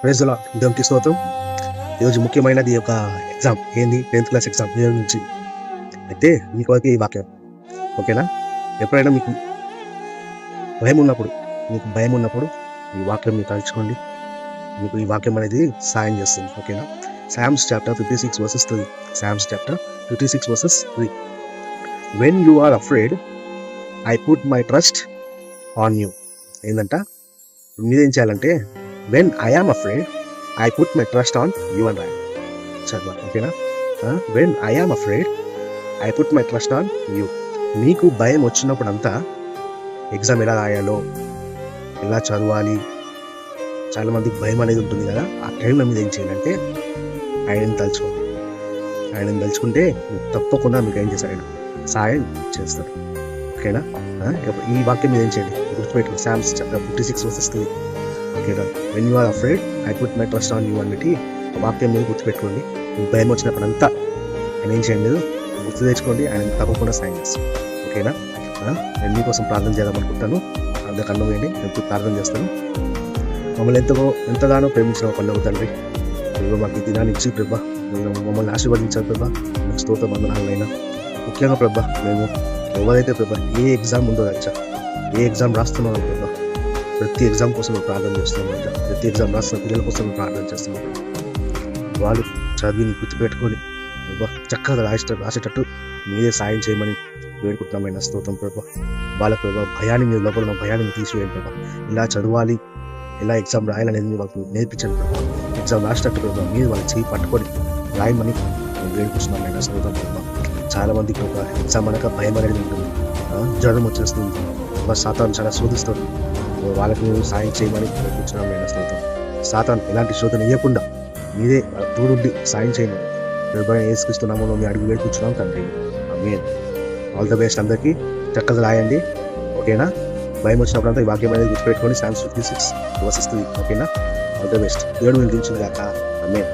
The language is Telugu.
Praise the lord. దేవునికి స్తోత్రం. ఈరోజు ముఖ్యమైనది ఒక ఎగ్జామ్. ఏంది? 10th క్లాస్ ఎగ్జామ్ ఈరోజు నుంచి. అయితే మీకోకి ఈ వాక్యం, ఓకేనా? ఎప్పుడైనా మీకు భయం ఉన్నప్పుడు ఈ వాక్యం మీరు తలుచుకోండి. మీకు ఈ వాక్యం అనేది సాయం చేస్తుంది, ఓకేనా? Psalms chapter 56 verses 3. Psalms chapter 56 verses 3. When you are afraid, I put my trust on you. ఏందంట? మీరేం చేయాలంటే when I am afraid I put my trust on you అని రాయాలి. చదవాలి, ఓకేనా? When I am afraid I put my trust on you. మీకు భయం వచ్చినప్పుడు అంతా ఎగ్జామ్ ఎలా రాయాలో, ఎలా చదవాలి, చాలా మందికి భయం అనేది ఉంటుంది కదా. ఆ టైంలో మీరు ఏం చేయాలంటే ఆయనని తలుచుకోండి. ఆయనని తలుచుకుంటే తప్పకుండా మీకు ఏం చేశారు, ఆయన సాయం చేస్తారు, ఓకేనా? ఈ వాక్యం మీద ఏం చేయండి, గుర్తుపెట్టుకోండి. Psalms chapter 56 verses 3, ఓకేనా? When you are afraid I put my trust on you అని పెట్టి వాక్యం మీద గుర్తుపెట్టుకోండి. మీకు భయం వచ్చినప్పుడు అంతా ఆయన ఏం చేయండి, గుర్తు తెచ్చుకోండి. ఆయన తప్పకుండా సాయం చేస్తాను, ఓకేనా? నేను మీకోసం ప్రార్థన చేద్దామనుకుంటాను. అందరికన్నా వేయండి, నేను ప్రార్థన చేస్తాను. మమ్మల్ని ఎంతగానో ప్రేమించిన పనులు తండ్రి, ప్రభా మాకు ఈ దినాన్ని ఇచ్చి ప్రభా మమ్మల్ని ఆశీర్వదించారు ప్రభా. మీకు స్తోత్రం వందనాలైనా. ముఖ్యంగా ప్రభా మేము ఎవరైతే ప్రభా ఏ ఎగ్జామ్ ఉందో వచ్చా, ఏ ఎగ్జామ్ రాస్తున్నామో ప్రభా, ప్రతి ఎగ్జామ్ కోసం మేము ప్రార్థన చేస్తున్నాం. ప్రతి ఎగ్జామ్ రాస్తున్న పిల్లల కోసం మేము ప్రార్థన చేస్తున్నాం. వాళ్ళు చదివిని గుర్తుపెట్టుకొని ప్రభా చక్కగా రాసేటట్టు మీరే సాయం చేయమని వేడుకుంటున్నామైనా. స్తోత్రం ప్రభా. వాళ్ళ ప్రభా భయాన్ని మీరు లోపల ఉన్న భయాన్ని తీసివేయండి ప్రభా. ఇలా చదవాలి, ఎలా ఎగ్జామ్ రాయాలనేది వాళ్ళకు నేర్పించండి ప్రభా. ఎగ్జామ్ రాసేటట్టు ప్రభా మీరు వాళ్ళ చేయి పట్టుకొని రాయమని మేము వేడుకుంటున్నామైనా. స్తోత్రం ప్రభా. చాలా మందికి ఒక ఎగ్జామ్ అనక భయం అనేది ఉంటుంది, జ్వరం వచ్చేస్తుంది, సాతాను చాలా శోధిస్తుంది. వాళ్ళకి మీరు సాయం చేయమని వేడుకుంటున్నామైనా. స్తోత్రం. సాతాను ఎలాంటి శోధన ఇవ్వకుండా మీరే తోడుండి సాయం చేయమని ప్రభువైన యేసుక్రీస్తు నామములో మీ అడుగు వేడుకుంటున్నాం తండ్రి. ఆమేన్. All the best. అందరికీ చక్కగా రాయండి, ఓకేనా? భయం వచ్చినప్పుడంతా ఈ వాక్యం అనేది గుర్తుపెట్టుకొని Psalms 56 verses 3, ఓకేనా? All the best. దేవుడు మీరు దించును గాక. ఆమేన్.